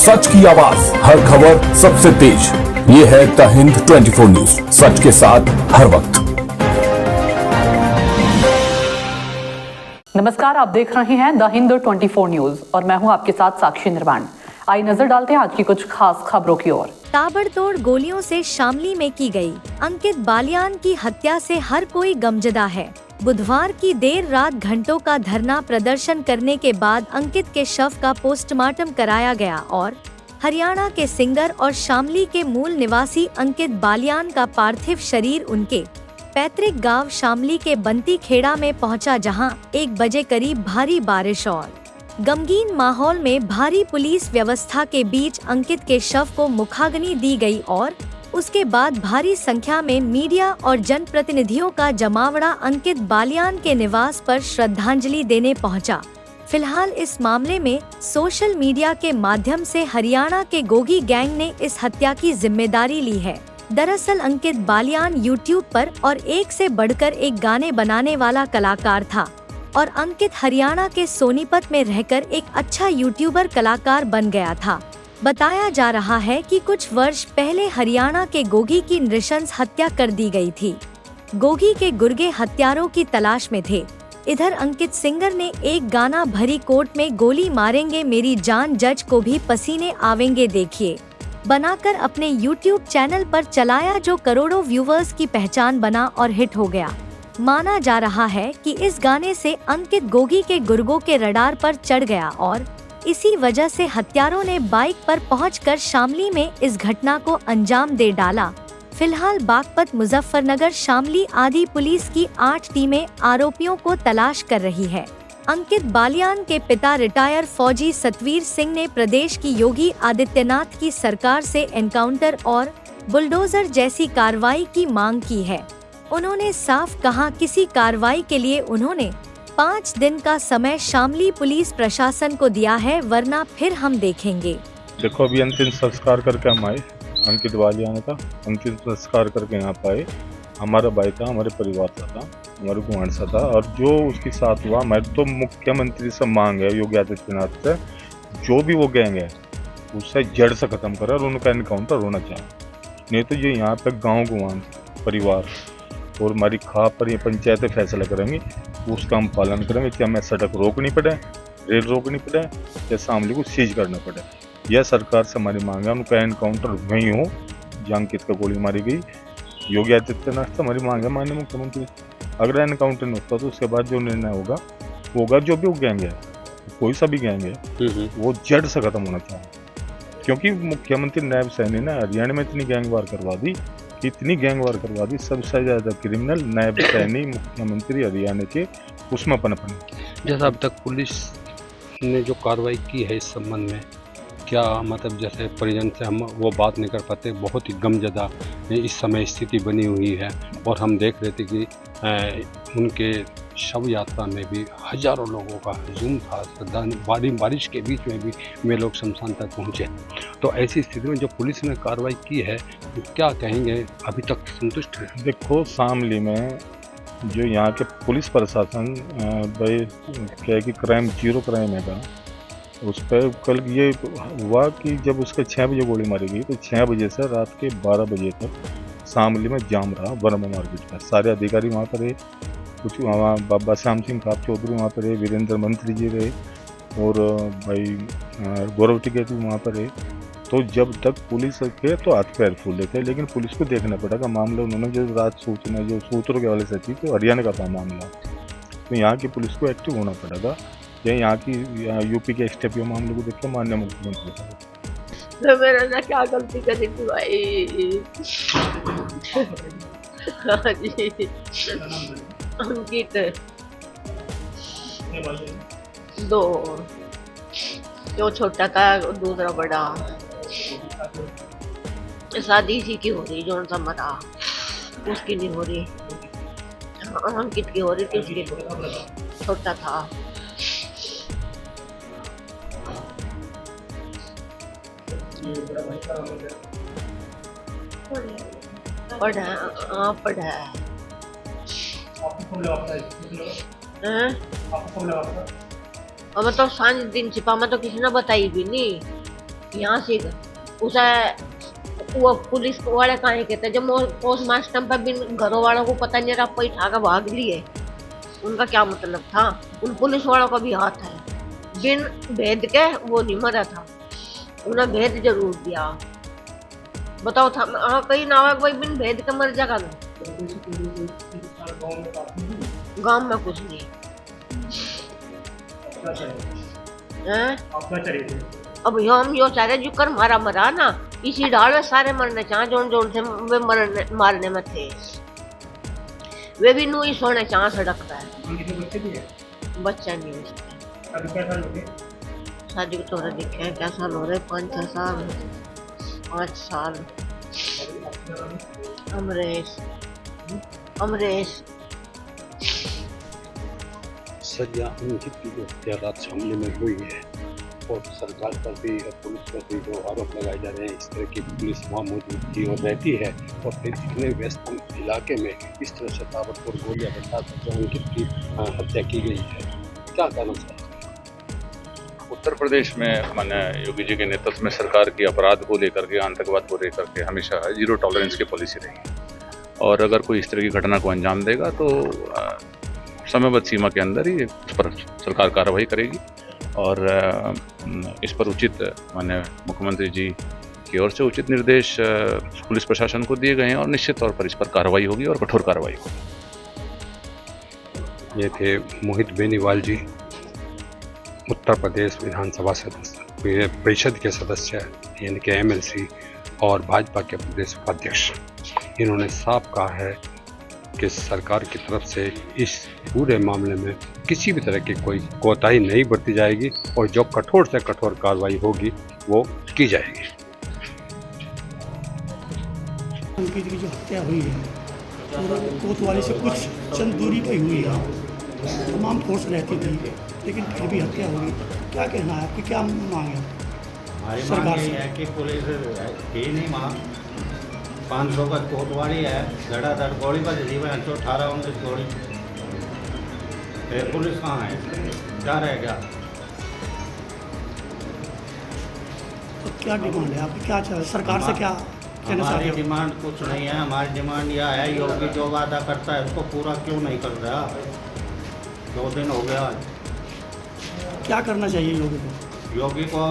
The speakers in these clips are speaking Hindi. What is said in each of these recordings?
सच की आवाज, हर खबर सबसे तेज। ये है द हिंद 24 न्यूज, सच के साथ हर वक्त। नमस्कार, आप देख रहे हैं द हिंद 24 न्यूज और मैं हूं आपके साथ साक्षी निर्वाण। आइए नजर डालते हैं आज की कुछ खास खबरों की ओर। ताबड़तोड़ गोलियों से शामली में की गई अंकित बालियान की हत्या से हर कोई गमजदा है। बुधवार की देर रात घंटों का धरना प्रदर्शन करने के बाद अंकित के शव का पोस्टमार्टम कराया गया और हरियाणा के सिंगर और शामली के मूल निवासी अंकित बालियान का पार्थिव शरीर उनके पैतृक गांव शामली के बंती खेड़ा में पहुंचा, जहां 1 बजे करीब भारी बारिश और गमगीन माहौल में भारी पुलिस व्यवस्था के बीच अंकित के शव को मुखाग्नि दी गई और उसके बाद भारी संख्या में मीडिया और जनप्रतिनिधियों का जमावड़ा अंकित बालियान के निवास पर श्रद्धांजलि देने पहुंचा। फिलहाल इस मामले में सोशल मीडिया के माध्यम से हरियाणा के गोगी गैंग ने इस हत्या की जिम्मेदारी ली है। दरअसल अंकित बालियान यूट्यूब पर और एक से बढ़कर एक गाने बनाने वाला कलाकार था और अंकित हरियाणा के सोनीपत में रहकर एक अच्छा यूट्यूबर कलाकार बन गया था। बताया जा रहा है कि कुछ वर्ष पहले हरियाणा के गोगी की नृशंस हत्या कर दी गई थी। गोगी के गुर्गे हत्यारों की तलाश में थे। इधर अंकित सिंगर ने एक गाना भरी कोर्ट में गोली मारेंगे मेरी जान जज को भी पसीने आवेंगे देखिए बनाकर अपने यूट्यूब चैनल पर चलाया, जो करोड़ों व्यूवर्स की पहचान बना और हिट हो गया। माना जा रहा है कि इस गाने से अंकित गोगी के गुर्गों के रडार पर चढ़ गया और इसी वजह से हत्यारों ने बाइक पर पहुंचकर शामली में इस घटना को अंजाम दे डाला। फिलहाल बागपत, मुजफ्फरनगर, शामली आदि पुलिस की 8 टीमें आरोपियों को तलाश कर रही है। अंकित बालियान के पिता रिटायर फौजी सतवीर सिंह ने प्रदेश की योगी आदित्यनाथ की सरकार से एनकाउंटर और बुलडोजर जैसी कार्रवाई की मांग की है। उन्होंने साफ कहा, किसी कार्रवाई के लिए उन्होंने 5 दिन का समय शामली पुलिस प्रशासन को दिया है, वरना फिर हम देखेंगे। देखो, अभी अंतिम संस्कार करके हम आए अंकित बालियान का। अंतिम संस्कार करके यहाँ पे आए। हमारा भाई था, हमारे परिवार का था, हमारे गुआंढ सा था, और जो उसके साथ हुआ, मैं तो मुख्यमंत्री से मांग है योगी आदित्यनाथ से, जो भी वो गैंग है उससे जड़ से खत्म करे और उनका एनकाउंटर होना चाहिए। नहीं तो ये यहाँ पे गाँव गुआंढ परिवार और हमारी खा पर ये पंचायतें फैसला करेंगी, उसका हम पालन करेंगे। कि हमें सड़क रोकनी पड़े, रेल रोकनी पड़े, या शामली को सीज करना पड़े, यह सरकार से हमारी मांग है। उनका एनकाउंटर वहीं हो जहाँ अंकित का गोली मारी गई। योगी आदित्यनाथ से हमारी मांग है, माननीय मुख्यमंत्री, अगर एनकाउंटर नहीं होता तो उसके बाद जो निर्णय होगा जो भी वो गैंग है, कोई सा भी गैंग है, वो जड़ से खत्म होना चाहिए। क्योंकि मुख्यमंत्री नायब सैनी ने हरियाणा में इतनी गैंगवार करवा दी, सबसे ज्यादा क्रिमिनल नायब सैनी मुख्यमंत्री हरियाणा के, उसमें पनपन। जैसा अब तक पुलिस ने जो कार्रवाई की है इस संबंध में, क्या मतलब जैसे परिजन से हम वो बात नहीं कर पाते, बहुत ही गमजदा इस समय स्थिति बनी हुई है। और हम देख रहे थे कि उनके शव यात्रा में भी हजारों लोगों का हजूम था। बारिश के बीच में भी वे लोग शमशान तक पहुँचे। तो ऐसी स्थिति में जो पुलिस ने कार्रवाई की है, क्या कहेंगे, अभी तक संतुष्ट है? देखो, शामली में जो यहाँ के पुलिस प्रशासन भाई क्या है कि क्राइम जीरो क्राइम है, उस पर कल ये हुआ कि जब उसके 6 बजे गोली मारी गई तो 6 बजे से रात के 12 बजे तक शामली में जाम रहा वर्मा मार्केट का। सारे अधिकारी वहाँ पर रहे, कुछ वहाँ बाबा श्याम सिंह खाप चौधरी वहाँ पर रहे, वीरेंद्र मंत्री जी रहे, और भाई गौरव टिकैत भी वहाँ पर रहे। तो जब तक पुलिस के तो हाथ पैर फूले थे, लेकिन पुलिस को देखना पड़ेगा मामला। उन्होंने जो रात सूचना जो सूत्रों के हवाले से थी, तो हरियाणा का था मामला, तो यहाँ की पुलिस को एक्टिव होना पड़ेगा। या यहाँ की यूपी के एक्सटेपियो मामले को देख के माननीय मुख्यमंत्री तो मेरा ना क्या गलती करी थी भाई। अंकित 2, जो छोटा था दूसरा बड़ा, शादी इसी की हो रही, जो सा मरा उसकी नहीं हो रही, अंकित की हो रही थी, उसकी छोटा था। पढ़ा अब तो सांझ दिन छिपा में तो किसी ने बताई भी नहीं। यहाँ से उसे वो पुलिस वाले कहाँ कहते जब पोस्ट मास्टर पर बिन घरों वालों को पता नहीं रहा कोई ठाका भाग लिए, उनका क्या मतलब था? उन पुलिस वालों का भी हाथ है, बिन भेद के वो नहीं मरा था, उन्हें भेद जरूर दिया। बताओ था कहीं ना भाई बिन भेद के मर जाएगा ना, गांव में कुछ नहीं है। अब हम यो चाह रहे जो कर मारा मरा ना, इसी डाल में सारे मरने चाह जोन जोन से वे मारने में थे, वे भी नू ही सोने चाह सड़कता है। बच्चा नहीं है, शादी को थोड़ा देखे क्या साल हो रहे, 5-6 साल 5 साल। अमरेश सरिया अंकित की जो हत्या रात शामली में हुई है और सरकार पर भी और पुलिस पर भी जो आरोप लगाए जा रहे हैं, इस तरह की पुलिस वहाँ मौजूद थी और रहती है और फिर इतने व्यस्त इलाके में इस तरह से ताबड़तोड़ गोलियां बरसाकर जो अंकित की हत्या की गई है, क्या कहना चाहिए? उत्तर प्रदेश में माने योगी जी के नेतृत्व में सरकार की अपराध को लेकर के, आतंकवाद को लेकर के हमेशा 0 टॉलरेंस की पॉलिसी रही और अगर कोई इस तरह की घटना को अंजाम देगा तो समयबद्ध सीमा के अंदर ही उस पर सरकार कार्रवाई करेगी और इस पर उचित माने मुख्यमंत्री जी की ओर से उचित निर्देश पुलिस प्रशासन को दिए गए हैं और निश्चित तौर पर इस पर कार्रवाई होगी और कठोर कार्रवाई होगी। ये थे मोहित बेनीवाल जी, उत्तर प्रदेश विधानसभा सदस्य परिषद के सदस्य यानी कि MLC और भाजपा के प्रदेश उपाध्यक्ष। इन्होंने साफ कहा है कि सरकार की तरफ से इस पूरे मामले में किसी भी तरह की कोई कोताही नहीं बरती जाएगी और जो कठोर से कठोर कार्रवाई होगी वो की जाएगी। अंकित की जो हत्या हुई है कोतवाली से कुछ चंद दूरी पर हुई है, तमाम फोर्स रहती थी लेकिन फिर भी हत्या हुई। क्या कहना है आपकी, क्या मांग है सरकार से? है कि पुलिस ही नहीं मांग 500 का कोतवाली है, धड़ाधड़ गोली बज रही है, 18-19 गोली, पुलिस कहाँ है, क्या रह गया? तो क्या डिमांड है आपकी, क्या चाह सरकार से क्या कहना चाहते हमारी हो? डिमांड कुछ नहीं है, हमारी डिमांड यह है योगी जो वादा करता है उसको पूरा क्यों नहीं कर रहा? 2 दिन हो गया। क्या करना चाहिए योगी को? योगी को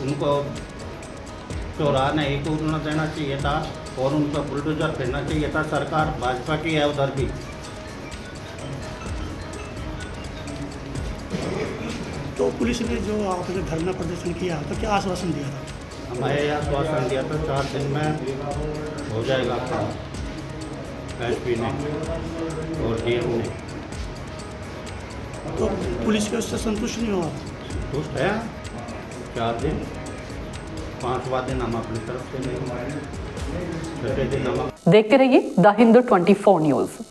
उनको चौराहा नहीं कूदना देना चाहिए था और उन पर बुलडोजर फिरना चाहिए था। सरकार भाजपा की है उधर भी। तो पुलिस ने जो आपने धरना प्रदर्शन किया तो क्या आश्वासन दिया था? हमें यह आश्वासन दिया था 4 दिन में हो जाएगा काम, SP ने और DM ने। तो पुलिस के उससे संतुष्ट नहीं हुआ? संतुष्ट है। 4 दिन, 5वां दिन हम अपनी तरफ से नहीं, 6ठे दिन हम। देखते रहिए द हिंदू 24 न्यूज।